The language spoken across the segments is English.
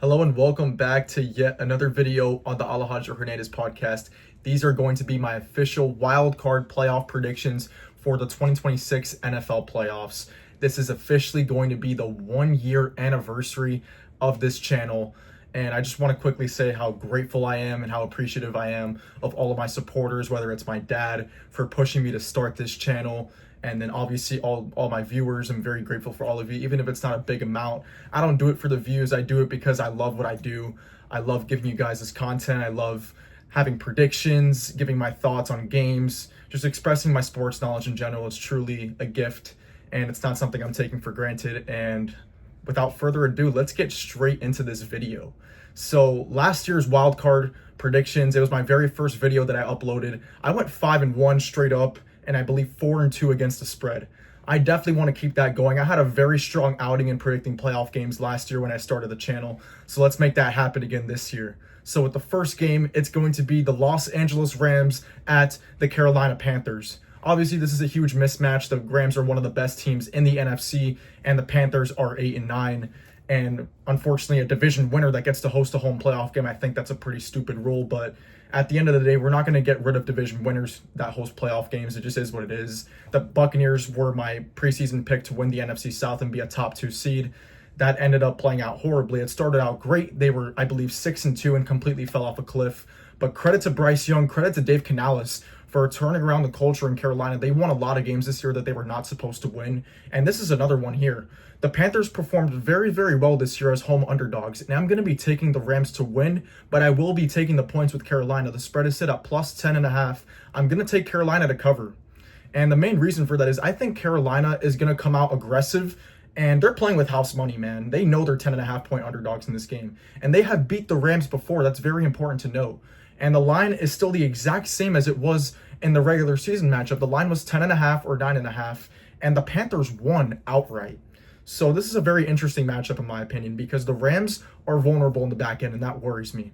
Hello and welcome back to yet another video on the Alejandro Hernandez podcast. These are going to be my official wild card playoff predictions for the 2026 NFL playoffs. This is officially going to be the 1 year anniversary of this channel. And I just want to quickly say how grateful I am and how appreciative I am of all of my supporters, whether it's my dad for pushing me to start this channel, and then obviously all my viewers. I'm very grateful for all of you, even if it's not a big amount. I don't do it for the views. I do it because I love what I do. I love giving you guys this content. I love having predictions, giving my thoughts on games, just expressing my sports knowledge in general. It's truly a gift, and it's not something I'm taking for granted. And without further ado, let's get straight into this video. So last year's wild card predictions, it was my very first video that I uploaded. I went 5-1 straight up, and I believe 4-2 against the spread. I definitely want to keep that going. I had a very strong outing in predicting playoff games last year when I started the channel, so let's make that happen again this year. So with the first game, it's going to be the Los Angeles Rams at the Carolina Panthers. Obviously, this is a huge mismatch. The Rams are one of the best teams in the NFC, and the Panthers are 8-9. And unfortunately, a division winner that gets to host a home playoff game, I think that's a pretty stupid rule. But at the end of the day, we're not going to get rid of division winners that host playoff games. It just is what it is. The Buccaneers were my preseason pick to win the NFC South and be a top 2 seed. That ended up playing out horribly. It started out great. They were, I believe, 6-2 and completely fell off a cliff. But credit to Bryce Young, credit to Dave Canales for turning around the culture in Carolina. They won a lot of games this year that they were not supposed to win. And this is another one here. The Panthers performed very, very well this year as home underdogs. And I'm going to be taking the Rams to win, but I will be taking the points with Carolina. The spread is set at plus 10.5. I'm going to take Carolina to cover. And the main reason for that is I think Carolina is going to come out aggressive, and they're playing with house money, man. They know they're 10.5 point underdogs in this game. And they have beat the Rams before. That's very important to note. And the line is still the exact same as it was in the regular season matchup. The line was 10.5 or 9.5, and the Panthers won outright. So this is a very interesting matchup in my opinion, because the Rams are vulnerable in the back end, and that worries me.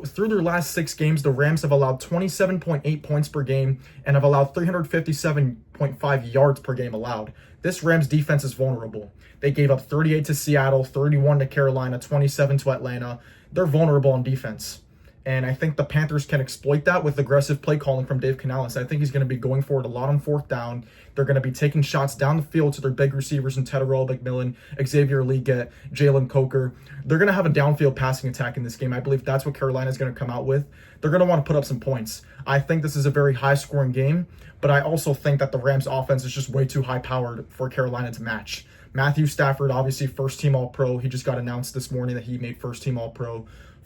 Through their last 6 games, the Rams have allowed 27.8 points per game and have allowed 357.5 yards per game allowed. This Rams defense is vulnerable. They gave up 38 to Seattle, 31 to Carolina, 27 to Atlanta. They're vulnerable on defense. And I think the Panthers can exploit that with aggressive play calling from Dave Canales. I think he's going to be going for it a lot on 4th down. They're going to be taking shots down the field to their big receivers in Tedderell, McMillan, Xavier Leggett, Jalen Coker. They're going to have a downfield passing attack in this game. I believe that's what Carolina is going to come out with. They're going to want to put up some points. I think this is a very high-scoring game, but I also think that the Rams' offense is just way too high-powered for Carolina to match. Matthew Stafford, obviously first-team All-Pro. He just got announced this morning that he made first-team All-Pro.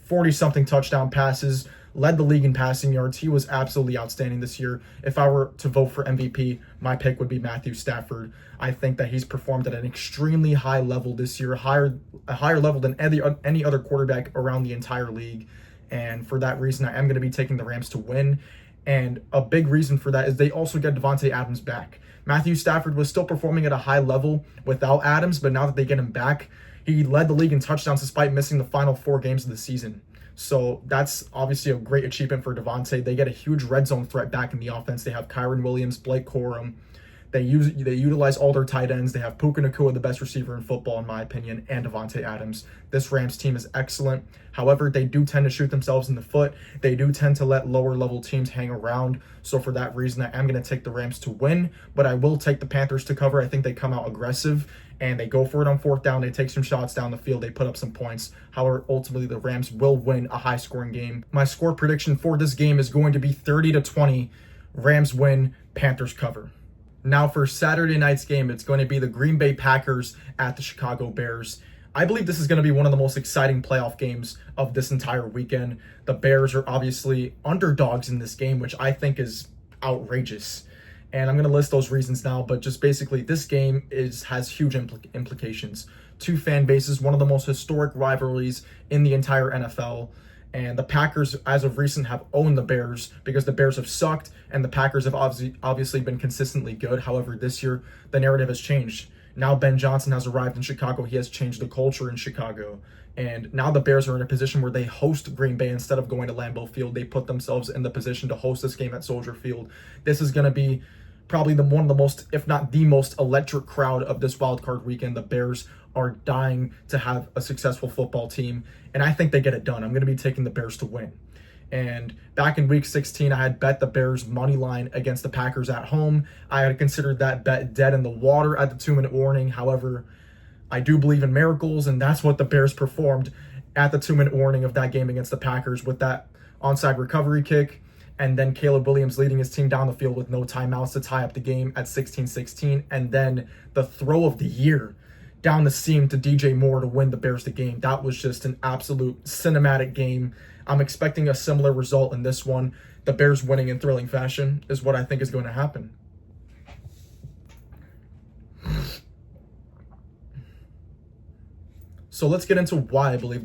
40-something touchdown passes, led the league in passing yards. He was absolutely outstanding this year. If I were to vote for MVP, my pick would be Matthew Stafford. I think that he's performed at an extremely high level this year, a higher level than any other quarterback around the entire league. And for that reason, I am going to be taking the Rams to win. And a big reason for that is they also get Davante Adams back. Matthew Stafford was still performing at a high level without Adams, but now that they get him back, he led the league in touchdowns despite missing the final 4 games of the season. So that's obviously a great achievement for Davante. They get a huge red zone threat back in the offense. They have Kyron Williams, Blake Corum. They utilize all their tight ends. They have Puka Nacua, the best receiver in football, in my opinion, and Davante Adams. This Rams team is excellent. However, they do tend to shoot themselves in the foot. They do tend to let lower-level teams hang around. So for that reason, I am going to take the Rams to win, but I will take the Panthers to cover. I think they come out aggressive, and they go for it on 4th down. They take some shots down the field. They put up some points. However, ultimately, the Rams will win a high-scoring game. My score prediction for this game is going to be 30-20. Rams win, Panthers cover. Now for Saturday night's game, it's going to be the Green Bay Packers at the Chicago Bears. I believe this is going to be one of the most exciting playoff games of this entire weekend. The Bears are obviously underdogs in this game, which I think is outrageous. And I'm going to list those reasons now, but just basically this game has huge implications. 2 fan bases, one of the most historic rivalries in the entire NFL. And the Packers, as of recent, have owned the Bears because the Bears have sucked, and the Packers have obviously been consistently good. However, this year, the narrative has changed. Now Ben Johnson has arrived in Chicago. He has changed the culture in Chicago. And now the Bears are in a position where they host Green Bay instead of going to Lambeau Field. They put themselves in the position to host this game at Soldier Field. This is going to be probably one of the most, if not the most electric crowd of this wild card weekend. The Bears are dying to have a successful football team, and I think they get it done. I'm going to be taking the Bears to win. And back in week 16, I had bet the Bears money line against the Packers at home. I had considered that bet dead in the water at the 2-minute warning. However, I do believe in miracles, and that's what the Bears performed at the 2-minute warning of that game against the Packers with that onside recovery kick, and then Caleb Williams leading his team down the field with no timeouts to tie up the game at 16-16, and then the throw of the year down the seam to DJ Moore to win the Bears the game. That was just an absolute cinematic game. I'm expecting a similar result in this one. The Bears winning in thrilling fashion is what I think is going to happen. So let's get into why I believe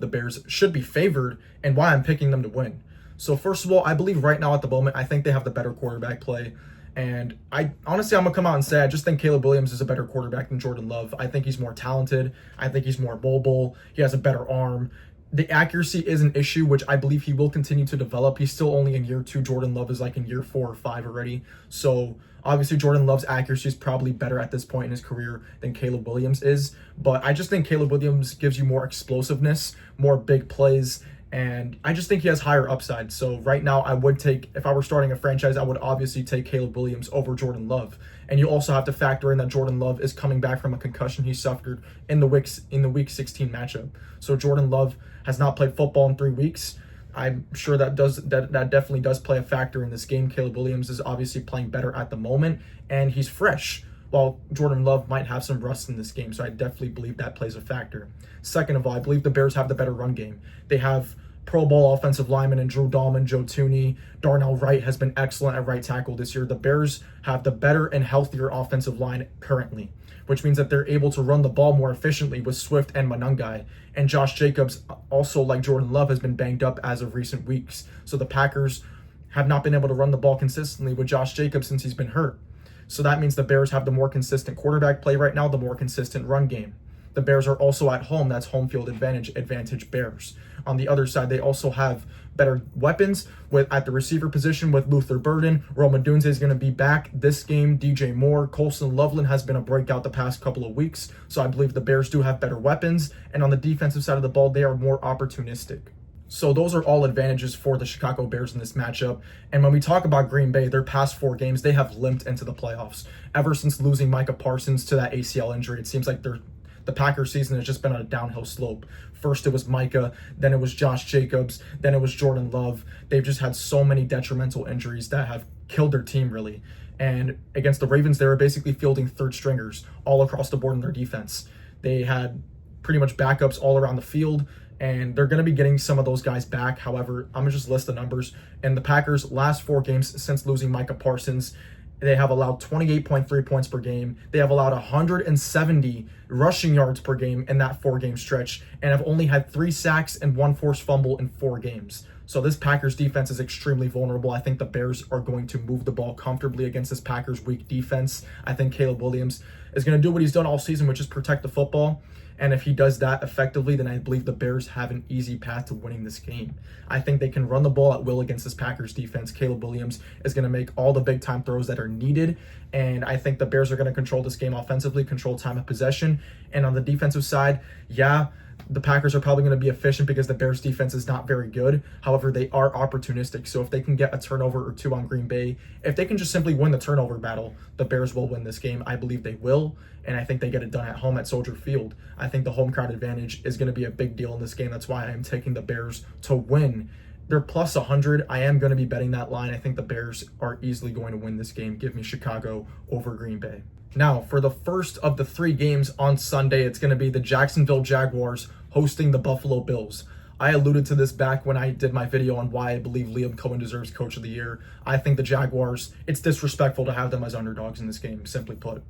the Bears should be favored and why I'm picking them to win. So first of all, I believe right now at the moment, I think they have the better quarterback play. And I'm going to come out and say, I just think Caleb Williams is a better quarterback than Jordan Love. I think he's more talented. I think he's more mobile. He has a better arm. The accuracy is an issue, which I believe he will continue to develop. He's still only in year 2. Jordan Love is like in year 4 or 5 already. So obviously Jordan Love's accuracy is probably better at this point in his career than Caleb Williams is. But I just think Caleb Williams gives you more explosiveness, more big plays, and I just think he has higher upside. So right now I would take, if I were starting a franchise, I would obviously take Caleb Williams over Jordan Love. And you also have to factor in that Jordan Love is coming back from a concussion he suffered in the week 16 matchup. So Jordan Love has not played football in 3 weeks. I'm sure that definitely does play a factor in this game. Caleb Williams is obviously playing better at the moment, and he's fresh, while Jordan Love might have some rust in this game. So I definitely believe that plays a factor. Second of all, I believe the Bears have the better run game. They have Pro Bowl offensive linemen and Drew Dahlman, Joe Tooney. Darnell Wright has been excellent at right tackle this year. The Bears have the better and healthier offensive line currently, which means that they're able to run the ball more efficiently with Swift and Monangai. And Josh Jacobs, also like Jordan Love, has been banged up as of recent weeks. So the Packers have not been able to run the ball consistently with Josh Jacobs since he's been hurt. So that means the Bears have the more consistent quarterback play right now, the more consistent run game. The Bears are also at home. That's home field advantage Bears. On the other side, they also have better weapons at the receiver position with Luther Burden. Rome Odunze is going to be back this game. DJ Moore, Colson Loveland has been a breakout the past couple of weeks. So I believe the Bears do have better weapons. And on the defensive side of the ball, they are more opportunistic. So those are all advantages for the Chicago Bears in this matchup. And when we talk about Green Bay, their past 4 games, they have limped into the playoffs. Ever since losing Micah Parsons to that ACL injury, it seems like the Packers season has just been on a downhill slope. First it was Micah, then it was Josh Jacobs, then it was Jordan Love. They've just had so many detrimental injuries that have killed their team, really. And against the Ravens, they were basically fielding third stringers all across the board in their defense. They had pretty much backups all around the field, and they're going to be getting some of those guys back. However, I'm going to just list the numbers. In the Packers' last 4 games since losing Micah Parsons, they have allowed 28.3 points per game. They have allowed 170 rushing yards per game in that 4-game stretch, and have only had 3 sacks and 1 forced fumble in 4 games. So this Packers defense is extremely vulnerable. I think the Bears are going to move the ball comfortably against this Packers weak defense. I think Caleb Williams is going to do what he's done all season, which is protect the football. And if he does that effectively, then I believe the Bears have an easy path to winning this game. I think they can run the ball at will against this Packers defense. Caleb Williams is going to make all the big-time throws that are needed, and I think the Bears are going to control this game offensively, control time of possession. And on the defensive side, yeah, the Packers are probably going to be efficient because the Bears defense is not very good. However, they are opportunistic. So if they can get a turnover or 2 on Green Bay, if they can just simply win the turnover battle, the Bears will win this game. I believe they will, and I think they get it done at home at Soldier Field. I think the home crowd advantage is going to be a big deal in this game. That's why I am taking the Bears to win. They're plus 100. I am going to be betting that line. I think the Bears are easily going to win this game. Give me Chicago over Green Bay. Now, for the first of the 3 games on Sunday, it's going to be the Jacksonville Jaguars hosting the Buffalo Bills. I alluded to this back when I did my video on why I believe Liam Cohen deserves Coach of the Year. I think the Jaguars, it's disrespectful to have them as underdogs in this game, simply put.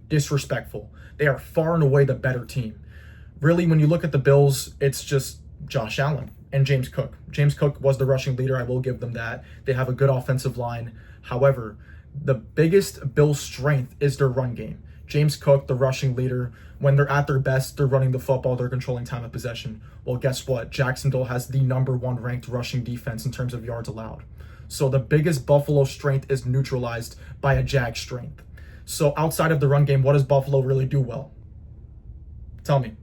Disrespectful. They are far and away the better team. Really, when you look at the Bills, it's just Josh Allen and James Cook. James Cook was the rushing leader. I will give them that. They have a good offensive line. However, the biggest Bills' strength is their run game. James Cook, the rushing leader, when they're at their best, they're running the football, they're controlling time of possession. Well, guess what? Jacksonville has the #1 ranked rushing defense in terms of yards allowed. So the biggest Buffalo strength is neutralized by a Jag strength. So outside of the run game, what does Buffalo really do well? Tell me.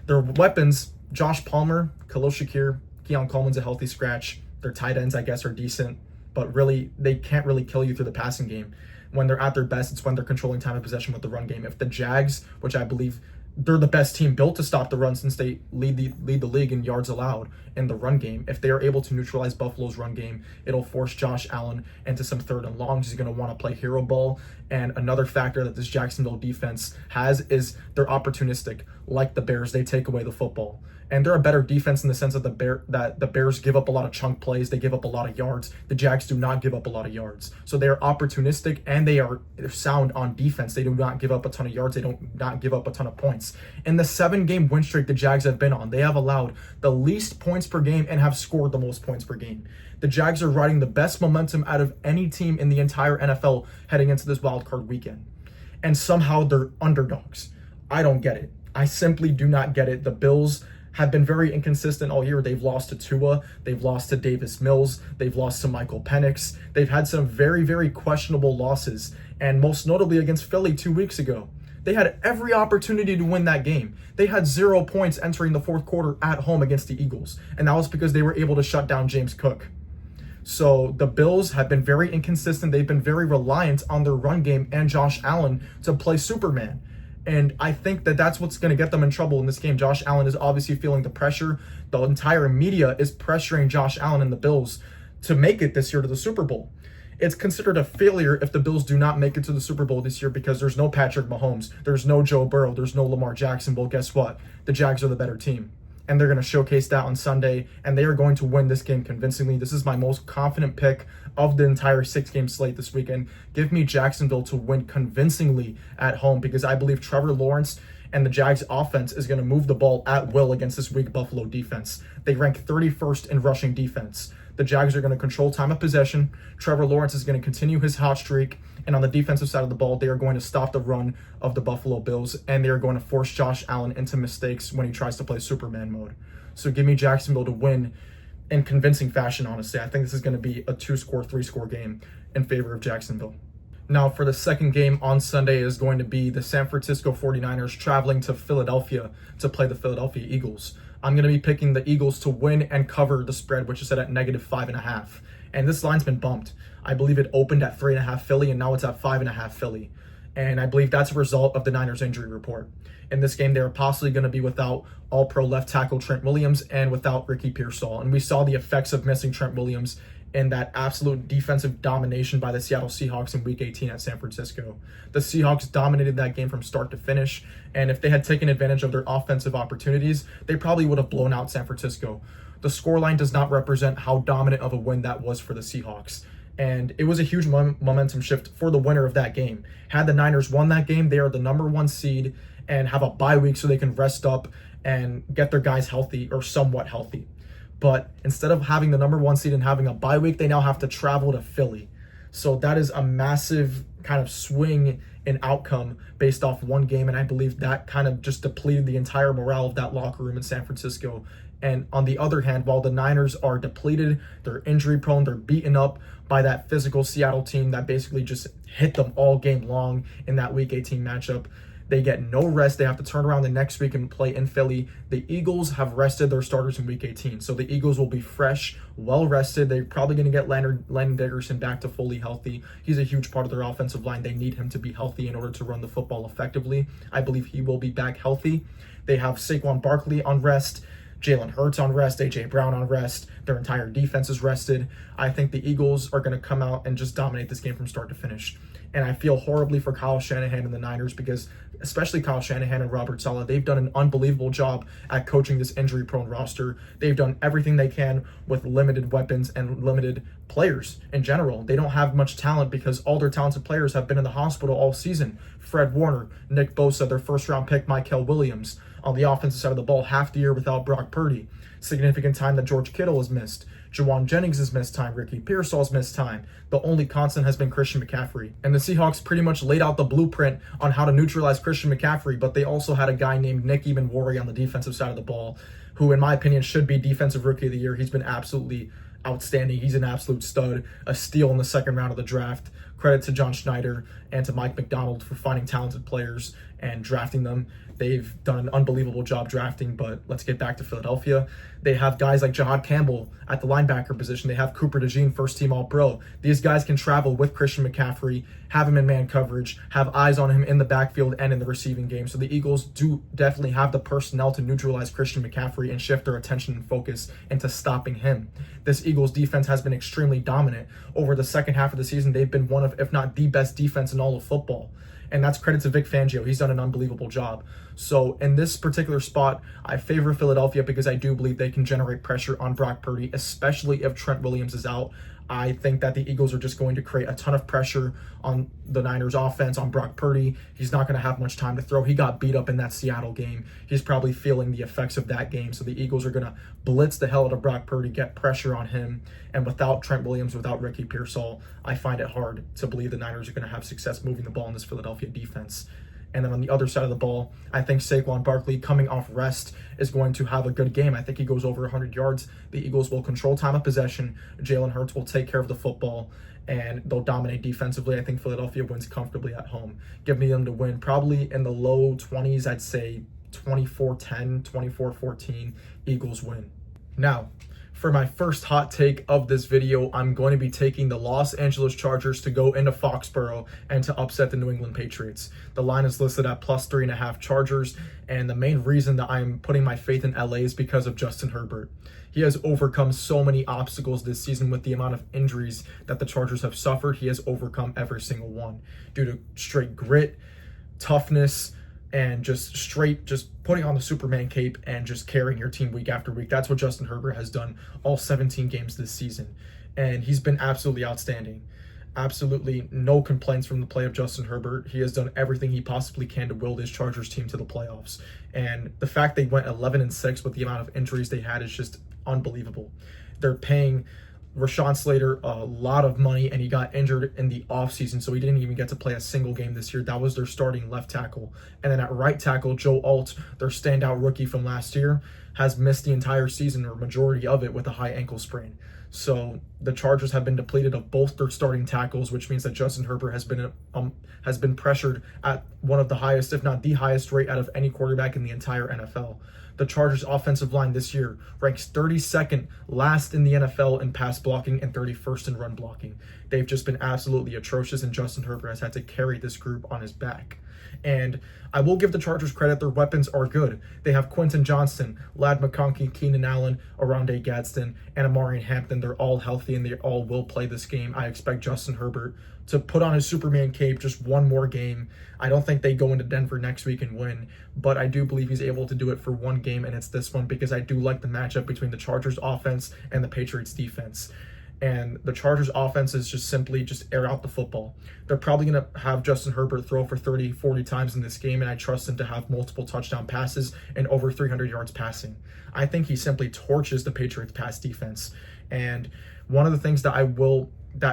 Their weapons, Josh Palmer, Khalil Shakir, Keon Coleman's a healthy scratch. Their tight ends, I guess, are decent, but really, they can't really kill you through the passing game. When they're at their best, it's when they're controlling time of possession with the run game. If the Jags, which I believe they're the best team built to stop the run since they lead the league in yards allowed in the run game, if they are able to neutralize Buffalo's run game, it'll force Josh Allen into some 3rd and longs. He's going to want to play hero ball. And another factor that this Jacksonville defense has is they're opportunistic. Like the Bears, they take away the football. And they're a better defense in the sense that the Bears give up a lot of chunk plays. They give up a lot of yards. The Jags do not give up a lot of yards. So they are opportunistic and they're sound on defense. They do not give up a ton of yards. They don't not give up a ton of points. In the 7-game win streak the Jags have been on, they have allowed the least points per game and have scored the most points per game. The Jags are riding the best momentum out of any team in the entire NFL heading into this wildcard weekend. And somehow they're underdogs. I don't get it. I simply do not get it. The Bills have been very inconsistent all year. They've lost to Tua, they've lost to Davis Mills, they've lost to Michael Penix. They've had some very, very questionable losses, and most notably against Philly 2 weeks ago. They had every opportunity to win that game. They had 0 points entering the 4th quarter at home against the Eagles, and that was because they were able to shut down James Cook. So the Bills have been very inconsistent. They've been very reliant on their run game and Josh Allen to play Superman. And I think that that's what's going to get them in trouble in this game. Josh Allen is obviously feeling the pressure. The entire media is pressuring Josh Allen and the Bills to make it this year to the Super Bowl. It's considered a failure if the Bills do not make it to the Super Bowl this year because there's no Patrick Mahomes, there's no Joe Burrow, there's no Lamar Jackson. Well, guess what? The Jags are the better team. And they're going to showcase that on Sunday, and they are going to win this game convincingly. This is my most confident pick of the entire 6-game slate this weekend. Give me Jacksonville to win convincingly at home because I believe Trevor Lawrence and the Jags offense is going to move the ball at will against this weak Buffalo defense. They rank 31st in rushing defense. The Jags are going to control time of possession. Trevor Lawrence is going to continue his hot streak. And on the defensive side of the ball, they are going to stop the run of the Buffalo Bills, and they are going to force Josh Allen into mistakes when he tries to play Superman mode. So give me Jacksonville to win in convincing fashion, honestly. I think this is going to be a 2-score, 3-score game in favor of Jacksonville. Now, for the second game on Sunday is going to be the San Francisco 49ers traveling to Philadelphia to play the Philadelphia Eagles. I'm going to be picking the Eagles to win and cover the spread, which is set at -5.5. And this line's been bumped. I believe it opened at 3.5 Philly, and now it's at 5.5 Philly. And I believe that's a result of the Niners injury report. In this game, they are possibly going to be without all-pro left tackle Trent Williams and without Ricky Pearsall. And we saw the effects of missing Trent Williams in that absolute defensive domination by the Seattle Seahawks in Week 18 at San Francisco. The Seahawks dominated that game from start to finish, and if they had taken advantage of their offensive opportunities, they probably would have blown out San Francisco. The scoreline does not represent how dominant of a win that was for the Seahawks. And it was a huge momentum shift for the winner of that game. Had the Niners won that game, they are the #1 seed and have a bye week so they can rest up and get their guys healthy or somewhat healthy. But instead of having the #1 seed and having a bye week, they now have to travel to Philly. So that is a massive kind of swing in outcome based off one game. And I believe that kind of just depleted the entire morale of that locker room in San Francisco. And on the other hand, while the Niners are depleted, they're injury prone, they're beaten up by that physical Seattle team that basically just hit them all game long in that Week 18 matchup. They get no rest. They have to turn around the next week and play in Philly. The Eagles have rested their starters in Week 18. So the Eagles will be fresh, well rested. They're probably going to get Landon Dickerson back to fully healthy. He's a huge part of their offensive line. They need him to be healthy in order to run the football effectively. I believe he will be back healthy. They have Saquon Barkley on rest, Jalen Hurts on rest, A.J. Brown on rest. Their entire defense is rested. I think the Eagles are going to come out and just dominate this game from start to finish. And I feel horribly for Kyle Shanahan and the Niners because especially Kyle Shanahan and Robert Saleh, they've done an unbelievable job at coaching this injury-prone roster. They've done everything they can with limited weapons and limited players in general. They don't have much talent because all their talented players have been in the hospital all season. Fred Warner, Nick Bosa, their first-round pick, Michael Williams. On the offensive side of the ball, half the year without Brock Purdy. Significant time that George Kittle has missed. Juwan Jennings has missed time. Ricky Pearsall's missed time. The only constant has been Christian McCaffrey. And the Seahawks pretty much laid out the blueprint on how to neutralize Christian McCaffrey, but they also had a guy named Nick Ebenwari on the defensive side of the ball, who in my opinion should be Defensive Rookie of the Year. He's been absolutely outstanding. He's an absolute stud, a steal in the second round of the draft. Credit to John Schneider and to Mike McDonald for finding talented players and drafting them. They've done an unbelievable job drafting, but let's get back to Philadelphia. They have guys like Jahad Campbell at the linebacker position. They have Cooper DeJean, first-team All-Pro. These guys can travel with Christian McCaffrey, have him in man coverage, have eyes on him in the backfield and in the receiving game. So the Eagles do definitely have the personnel to neutralize Christian McCaffrey and shift their attention and focus into stopping him. This Eagles defense has been extremely dominant. Over the second half of the season, they've been one of, if not the best defense in all of football. And that's credit to Vic Fangio. He's done an unbelievable job. So in this particular spot, I favor Philadelphia because I do believe they can generate pressure on Brock Purdy, especially if Trent Williams is out. I think that the Eagles are just going to create a ton of pressure on the Niners offense, on Brock Purdy. He's not going to have much time to throw. He got beat up in that Seattle game. He's probably feeling the effects of that game. So the Eagles are going to blitz the hell out of Brock Purdy, get pressure on him. And without Trent Williams, without Ricky Pearsall, I find it hard to believe the Niners are going to have success moving the ball in this Philadelphia defense. And then on the other side of the ball, I think Saquon Barkley, coming off rest, is going to have a good game. I think he goes over 100 yards. The Eagles will control time of possession. Jalen Hurts will take care of the football, and they'll dominate defensively. I think Philadelphia wins comfortably at home. Give me them to win probably in the low 20s. I'd say 24-10, 24-14. Eagles win. Now, for my first hot take of this video, I'm going to be taking the Los Angeles Chargers to go into Foxborough and to upset the New England Patriots. The line is listed at +3.5 Chargers, and the main reason that I'm putting my faith in LA is because of Justin Herbert. He has overcome so many obstacles this season with the amount of injuries that the Chargers have suffered. He has overcome every single one due to straight grit, toughness, and just putting on the Superman cape and just carrying your team week after week. That's what Justin Herbert has done all 17 games this season. And he's been absolutely outstanding. Absolutely no complaints from the play of Justin Herbert. He has done everything he possibly can to will this Chargers team to the playoffs. And the fact they went 11-6 with the amount of injuries they had is just unbelievable. They're paying Rashawn Slater a lot of money, and he got injured in the offseason, so he didn't even get to play a single game this year. That was their starting left tackle. And then at right tackle, Joe Alt, their standout rookie from last year, has missed the entire season or majority of it with a high ankle sprain. So the Chargers have been depleted of both their starting tackles, which means that Justin Herbert has been pressured at one of the highest, if not the highest rate out of any quarterback in the entire NFL. The Chargers offensive line this year ranks 32nd last in the NFL in pass blocking and 31st in run blocking. They've just been absolutely atrocious, and Justin Herbert has had to carry this group on his back. And I will give the Chargers credit. Their weapons are good. They have Quentin Johnston, Ladd McConkey, Keenan Allen, Oronde Gadsden, and Amari Hampton. They're all healthy, and they all will play this game. I expect Justin Herbert to put on his Superman cape just one more game. I don't think they go into Denver next week and win, but I do believe he's able to do it for one game, and it's this one because I do like the matchup between the Chargers offense and the Patriots defense. And the Chargers offense is just simply air out the football. They're probably going to have Justin Herbert throw for 30, 40 times in this game, and I trust him to have multiple touchdown passes and over 300 yards passing. I think he simply torches the Patriots pass defense. And one of the things that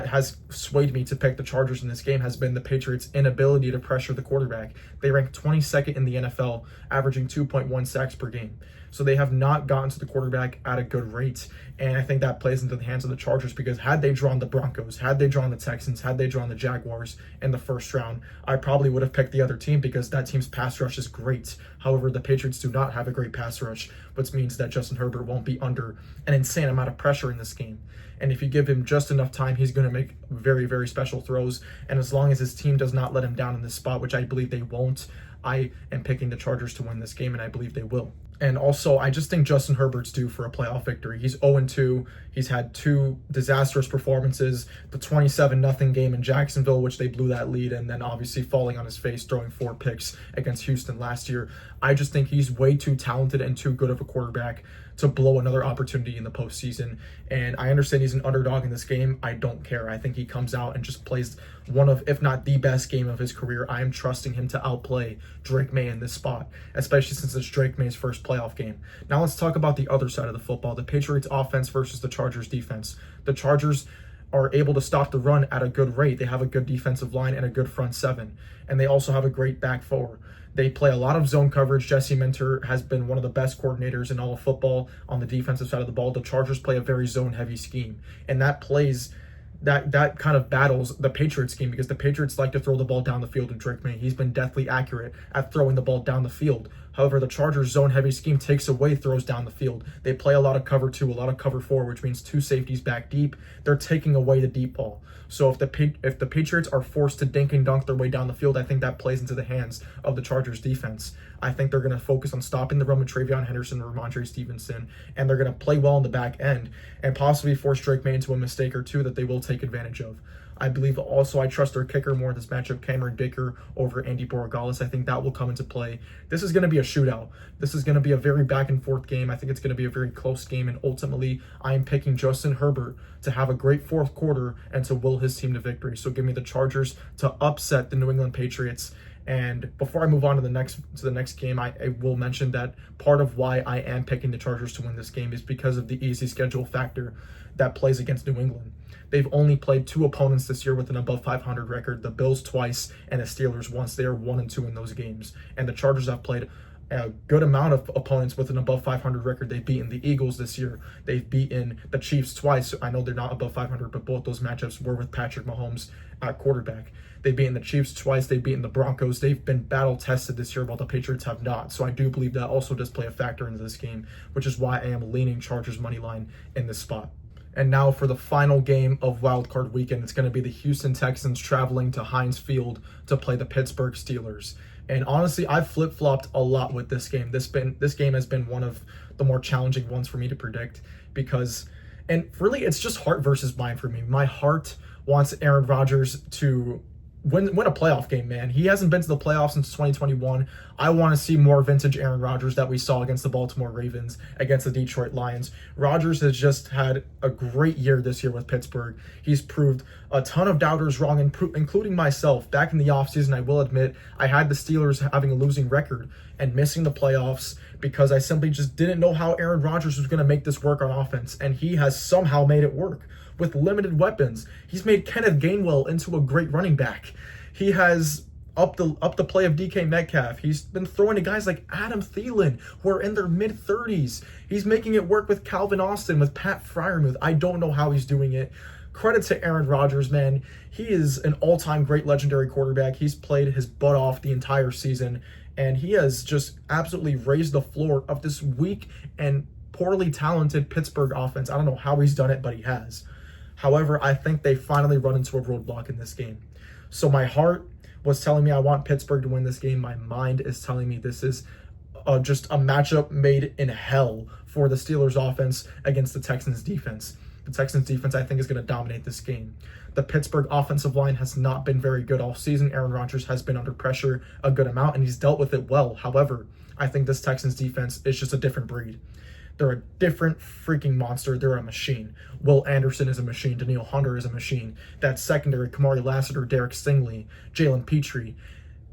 has swayed me to pick the Chargers in this game has been the Patriots' inability to pressure the quarterback. They rank 22nd in the NFL, averaging 2.1 sacks per game. So they have not gotten to the quarterback at a good rate. And I think that plays into the hands of the Chargers because had they drawn the Broncos, had they drawn the Texans, had they drawn the Jaguars in the first round, I probably would have picked the other team because that team's pass rush is great. However, the Patriots do not have a great pass rush, which means that Justin Herbert won't be under an insane amount of pressure in this game. And if you give him just enough time, he's going to make very, very special throws. And as long as his team does not let him down in this spot, which I believe they won't, I am picking the Chargers to win this game, and I believe they will. And also, I just think Justin Herbert's due for a playoff victory. He's 0-2. He's had two disastrous performances. The 27-0 game in Jacksonville, which they blew that lead, and then obviously falling on his face, throwing 4 picks against Houston last year. I just think he's way too talented and too good of a quarterback to blow another opportunity in the postseason. And I understand he's an underdog in this game. I don't care. I think he comes out and just plays one of, if not the best game of his career. I am trusting him to outplay Drake May in this spot, especially since it's Drake May's first playoff game. Now let's talk about the other side of the football, the Patriots offense versus the Chargers defense. The Chargers are able to stop the run at a good rate. They have a good defensive line and a good front seven, and they also have a great back four. They play a lot of zone coverage. Jesse Minter has been one of the best coordinators in all of football on the defensive side of the ball. The Chargers play a very zone-heavy scheme, and that kind of battles the Patriots scheme, because the Patriots like to throw the ball down the field to Drake May. He's been deathly accurate at throwing the ball down the field. However, the Chargers' zone-heavy scheme takes away throws down the field. They play a lot of cover 2, a lot of cover 4, which means 2 safeties back deep. They're taking away the deep ball. So if the Patriots are forced to dink and dunk their way down the field, I think that plays into the hands of the Chargers defense. I think they're going to focus on stopping the run with Travion Henderson or Ramondre Stevenson, and they're going to play well in the back end and possibly force Drake May into a mistake or two that they will take advantage of. I believe also I trust their kicker more in this matchup, Cameron Dicker over Andy Borregales. I think that will come into play. This is going to be a shootout. This is going to be a very back and forth game. I think it's going to be a very close game, and ultimately I am picking Justin Herbert to have a great fourth quarter and to will his team to victory. So give me the Chargers to upset the New England Patriots. And before I move on to the next game, I will mention that part of why I am picking the Chargers to win this game is because of the easy schedule factor that plays against New England. They've only played 2 opponents this year with an above 500 record, the Bills twice and the Steelers once. They are 1-2 in those games. And the Chargers have played a good amount of opponents with an above 500 record. They've beaten the Eagles this year. They've beaten the Chiefs twice. I know they're not above 500, but both those matchups were with Patrick Mahomes at quarterback. They've beaten the Chiefs twice. They've beaten the Broncos. They've been battle tested this year, while the Patriots have not. So I do believe that also does play a factor into this game, which is why I am leaning Chargers money line in this spot. And now for the final game of Wild Card Weekend, it's going to be the Houston Texans traveling to Heinz Field to play the Pittsburgh Steelers. And honestly, I've flip-flopped a lot with this game. This game has been one of the more challenging ones for me to predict because, and really, it's just heart versus mind for me. My heart wants Aaron Rodgers to win a playoff game, man. He hasn't been to the playoffs since 2021. I want to see more vintage Aaron Rodgers that we saw against the Baltimore Ravens, against the Detroit Lions. Rodgers has just had a great year this year with Pittsburgh. He's proved a ton of doubters wrong, including myself. Back in the offseason, I will admit, I had the Steelers having a losing record and missing the playoffs because I simply just didn't know how Aaron Rodgers was going to make this work on offense, and he has somehow made it work. With limited weapons, he's made Kenneth Gainwell into a great running back. He has upped the play of DK Metcalf. He's been throwing to guys like Adam Thielen, who are in their mid-30s. He's making it work with Calvin Austin, with Pat Freiermuth. I don't know how he's doing it. Credit to Aaron Rodgers, man. He is an all-time great legendary quarterback. He's played his butt off the entire season, and he has just absolutely raised the floor of this weak and poorly talented Pittsburgh offense. I don't know how he's done it, but he has. However, I think they finally run into a roadblock in this game. So my heart was telling me I want Pittsburgh to win this game. My mind is telling me this is just a matchup made in hell for the Steelers offense against the Texans defense. The Texans defense, I think, is going to dominate this game. The Pittsburgh offensive line has not been very good all season. Aaron Rodgers has been under pressure a good amount, and he's dealt with it well. However, I think this Texans defense is just a different breed. They're a different freaking monster. They're a machine. Will Anderson is a machine. Danielle Hunter is a machine. That secondary, Kamari Lassiter, Derek Stingley, Jalen Petrie.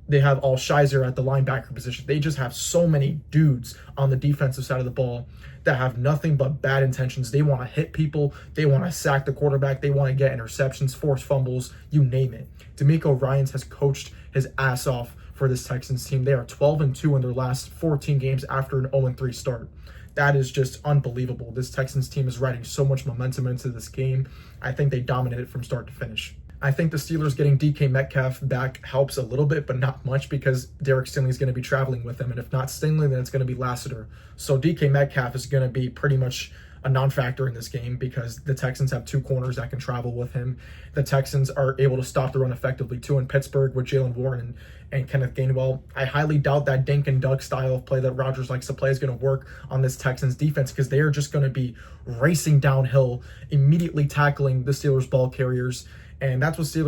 They have Al Shizer at the linebacker position. They just have so many dudes on the defensive side of the ball that have nothing but bad intentions. They want to hit people. They want to sack the quarterback. They want to get interceptions, force fumbles, you name it. DeMeco Ryans has coached his ass off for this Texans team. They are 12-2 in their last 14 games after an 0-3 start. That is just unbelievable. This Texans team is riding so much momentum into this game. I think they dominate it from start to finish. I think the Steelers getting DK Metcalf back helps a little bit, but not much, because Derek Stingley is going to be traveling with him. And if not Stingley, then it's going to be Lassiter. So DK Metcalf is going to be pretty much a non-factor in this game because the Texans have 2 corners that can travel with him. The Texans are able to stop the run effectively too in Pittsburgh with Jalen Warren and Kenneth Gainwell. I highly doubt that dink and dunk style of play that Rodgers likes to play is going to work on this Texans defense, because they are just going to be racing downhill, immediately tackling the Steelers ball carriers. And that's what the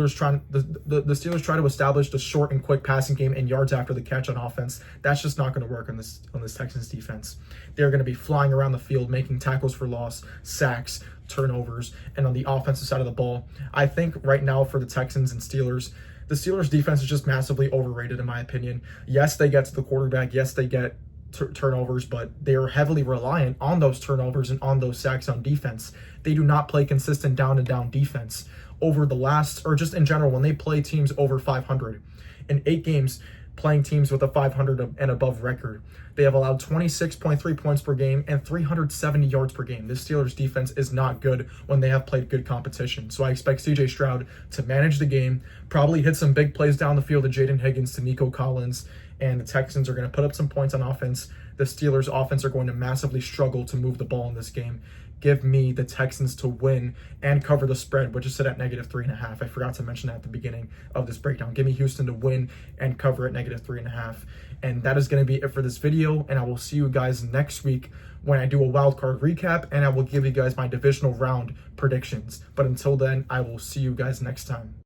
Steelers try to establish, the short and quick passing game and yards after the catch on offense. That's just not going to work on this Texans defense. They're going to be flying around the field, making tackles for loss, sacks, turnovers. And on the offensive side of the ball, I think right now for the Texans and Steelers, the Steelers defense is just massively overrated in my opinion. Yes, they get to the quarterback. Yes, they get turnovers, but they are heavily reliant on those turnovers and on those sacks on defense. They do not play consistent down and down defense over the last, or just in general, when they play teams over 500. In 8 games, playing teams with a 500 and above record, they have allowed 26.3 points per game and 370 yards per game. This Steelers defense is not good when they have played good competition. So I expect CJ Stroud to manage the game, probably hit some big plays down the field to Jaden Higgins, to Nico Collins, and the Texans are going to put up some points on offense. The Steelers offense are going to massively struggle to move the ball in this game. Give me the Texans to win and cover the spread, which is set at -3.5. I forgot to mention that at the beginning of this breakdown. Give me Houston to win and cover at -3.5. And that is going to be it for this video. And I will see you guys next week when I do a wild card recap, and I will give you guys my divisional round predictions. But until then, I will see you guys next time.